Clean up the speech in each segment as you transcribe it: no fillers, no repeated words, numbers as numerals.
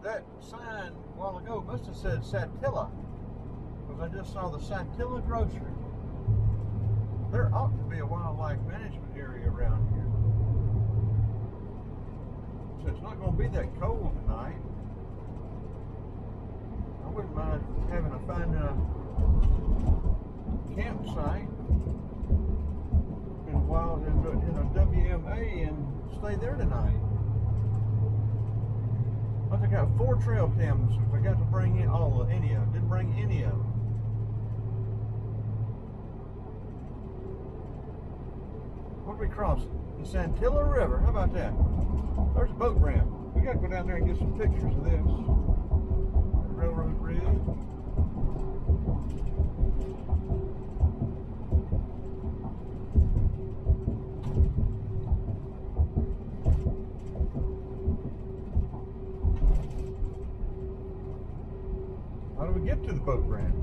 that sign a while ago must have said Satilla, because I just saw the Satilla grocery. There ought to be a wildlife management area around here. So it's not going to be that cold tonight. I wouldn't mind having to find a campsite in a WMA and stay there tonight. I got 4 trail cams. If I got to bring in any of them, didn't bring any of them. What are we crossing? The Satilla River. How about that? There's a boat ramp. We got to go down there and get some pictures of this. Railroad bridge. How do we get to the boat ramp?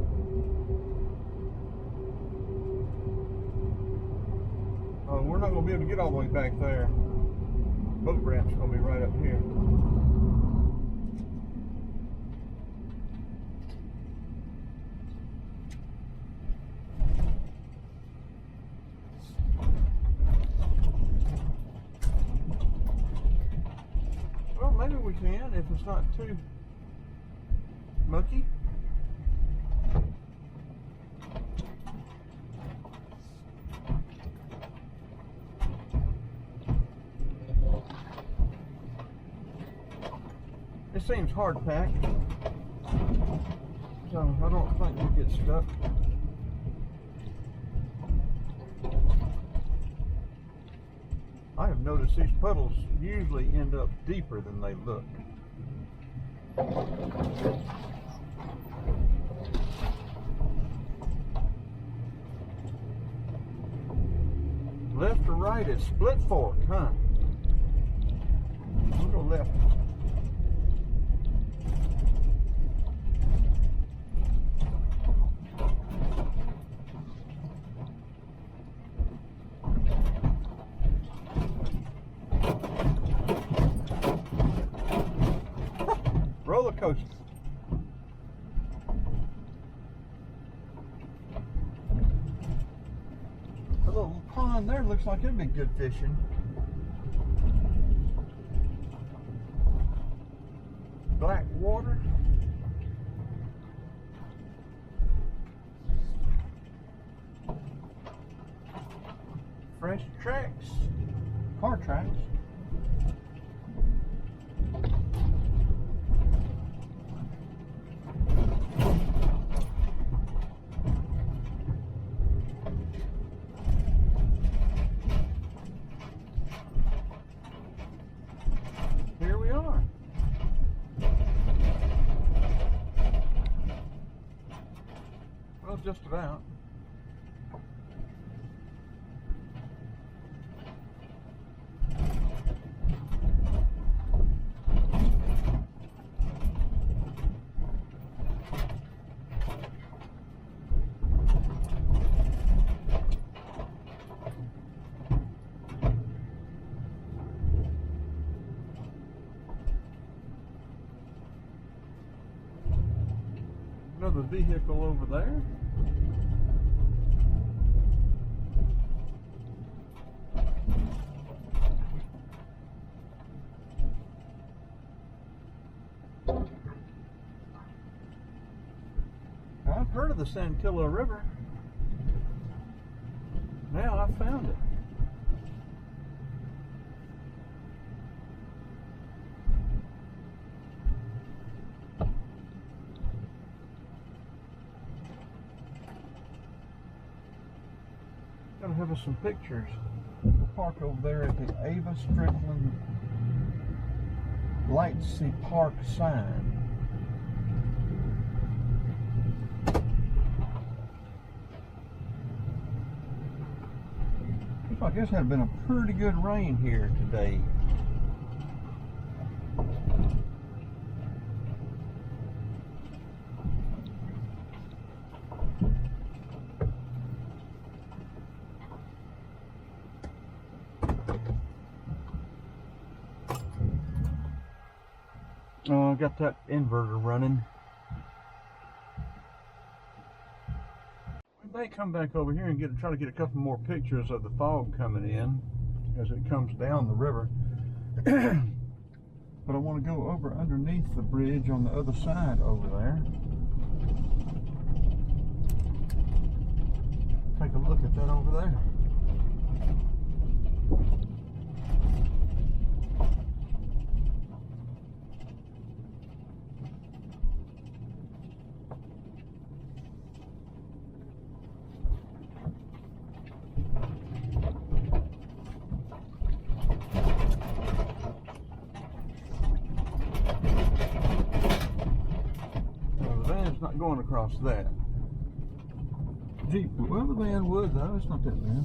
Oh, we're not going to be able to get all the way back there. Boat ramp's going to be right up here. Well, maybe we can if it's not too mucky. It seems hard packed, so I don't think we'll get stuck. I have noticed these puddles usually end up deeper than they look. Left or right is split fork, huh? We'll go left. Roller coaster. A little pond there looks like it'd be good fishing. Black water. Fresh tracks. Car tracks. Here we are. Well, just about. Another vehicle over there. I've heard of the Satilla River. Now I found it. Gotta have us some pictures. Park over there at the Ava Strickland Lightsey Park sign. Looks like this had been a pretty good rain here today. I got that inverter running. We may come back over here and try to get a couple more pictures of the fog coming in as it comes down the river. But I want to go over underneath the bridge on the other side over there. Take a look at that over there. Not going across that. Jeep, well, the van would though. It's not that bad.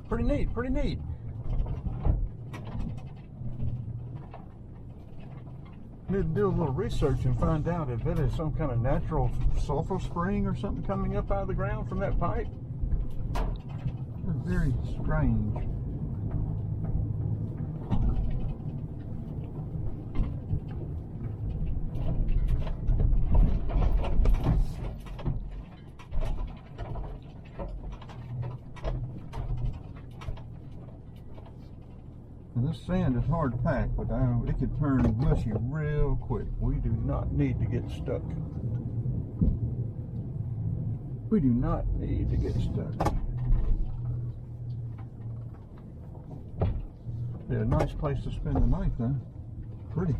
Pretty neat, pretty neat. Need to do a little research and find out if it is some kind of natural sulfur spring or something coming up out of the ground from that pipe. It's very strange. And this sand is hard to pack, but it could turn mushy real quick. We do not need to get stuck. We do not need to get stuck. Be a nice place to spend the night though. Pretty.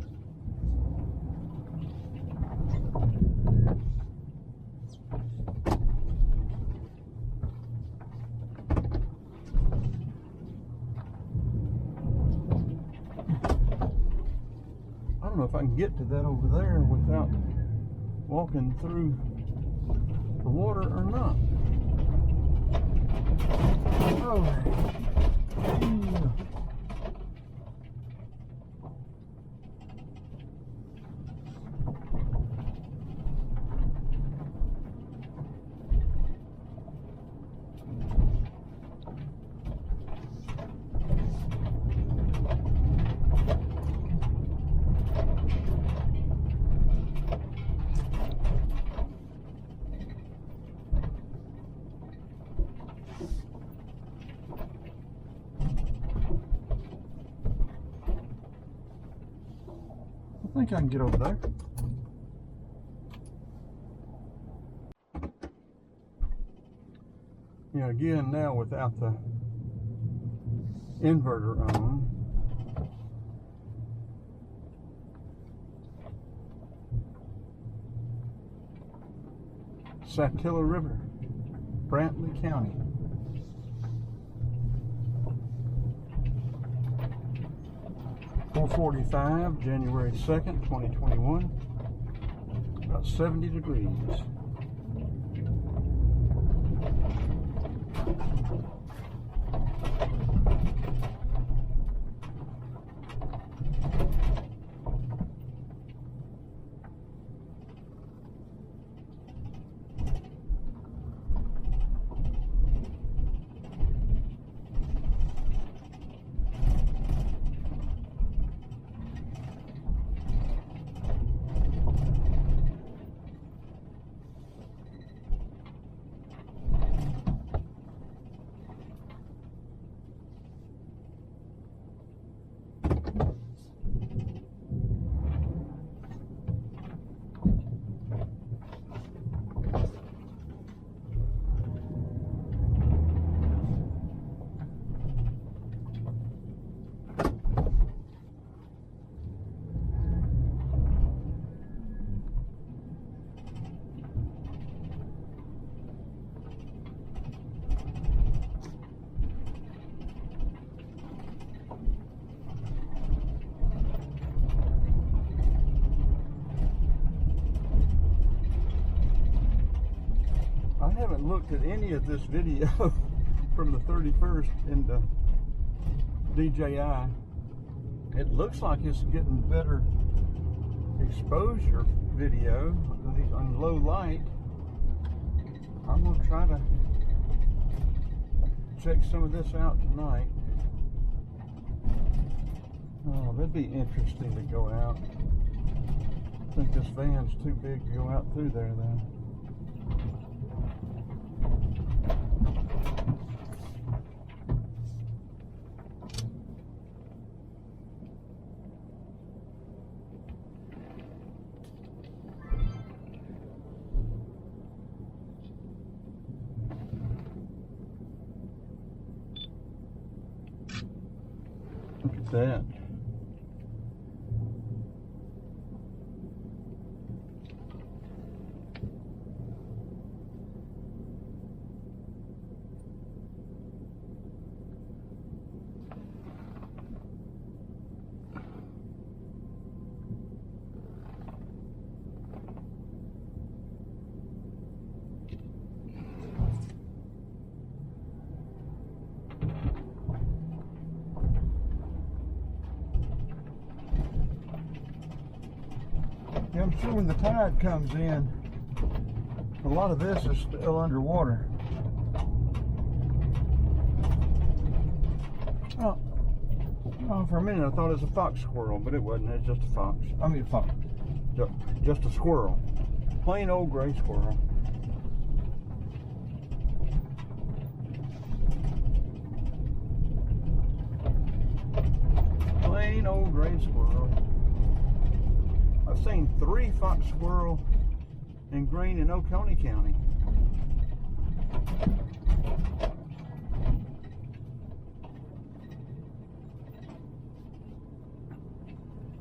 I don't know if I can get to that over there without walking through the water or not. Oh. I think I can get over there. Yeah, again, now without the inverter on. Satilla River, Brantley County. .4:45, January 2nd, 2021. About 70 degrees. I haven't looked at any of this video from the 31st into DJI. It looks like it's getting better exposure video on low light. I'm going to try to check some of this out tonight. Oh, that'd be interesting to go out. I think this van's too big to go out through there though. Look at that. Yeah, I'm sure when the tide comes in, a lot of this is still underwater. Oh, for a minute I thought it was a fox squirrel, but it wasn't. It's just a fox. I mean, a fox. Just a squirrel. Plain old gray squirrel. Plain old gray squirrel. I've seen 3 fox squirrel in Greene and Oconee County.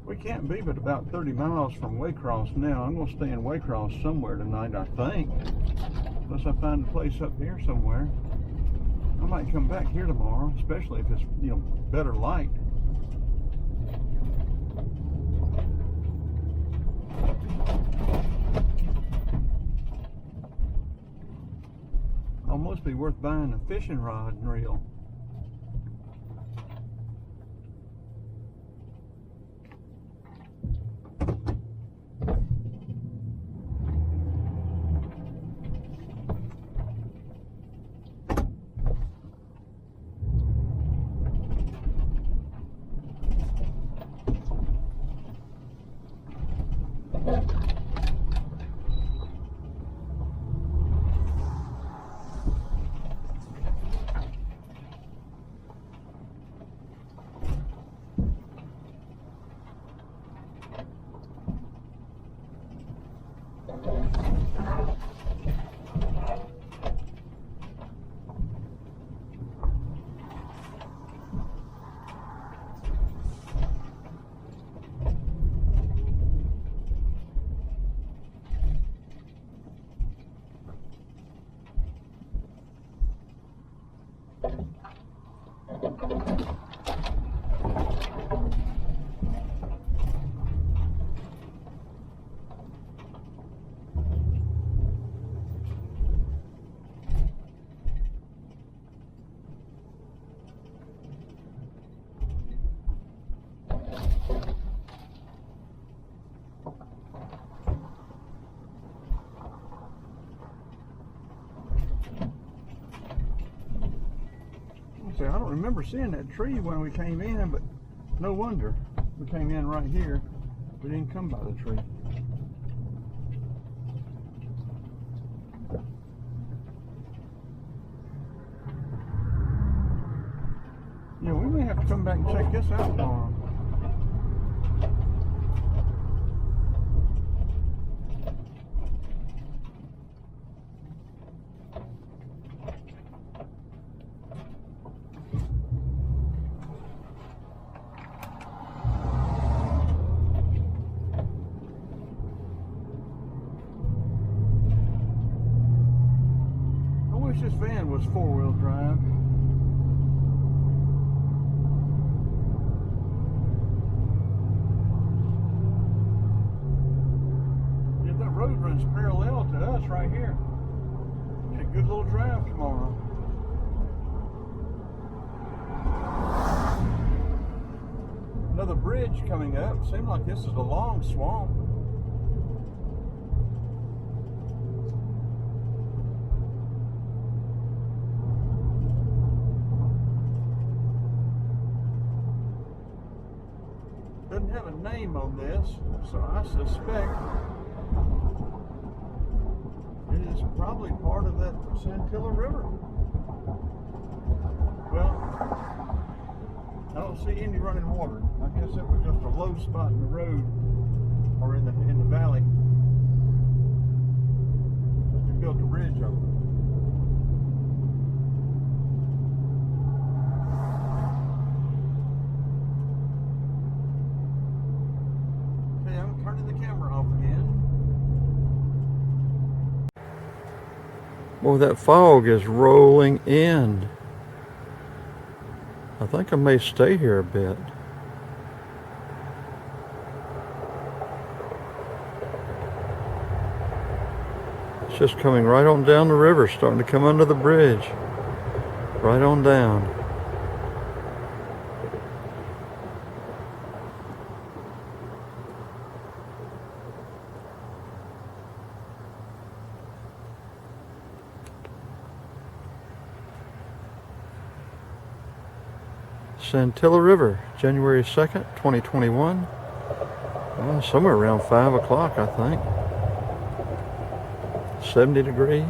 We can't be but about 30 miles from Waycross now. I'm going to stay in Waycross somewhere tonight, I think. Unless I find a place up here somewhere. I might come back here tomorrow, especially if it's, you know, better light. Almost be worth buying a fishing rod and reel. I don't remember seeing that tree when we came in, but no wonder. We came in right here. We didn't come by the tree. Yeah, we may have to come back and check this out tomorrow. This van was 4-wheel drive. Yeah, that road runs parallel to us right here. Get a good little drive tomorrow. Another bridge coming up. Seems like this is a long swamp. doesn't have a name on this, so I suspect it is probably part of that Satilla River. Well, I don't see any running water. I guess it was just a low spot in the road or in the valley. They built a bridge over it. Okay, I'm turning the camera off again. Boy, that fog is rolling in. I think I may stay here a bit. It's just coming right on down the river, starting to come under the bridge. Right on down. Satilla River, January 2nd, 2021. Somewhere around 5 o'clock, I think. 70 degrees.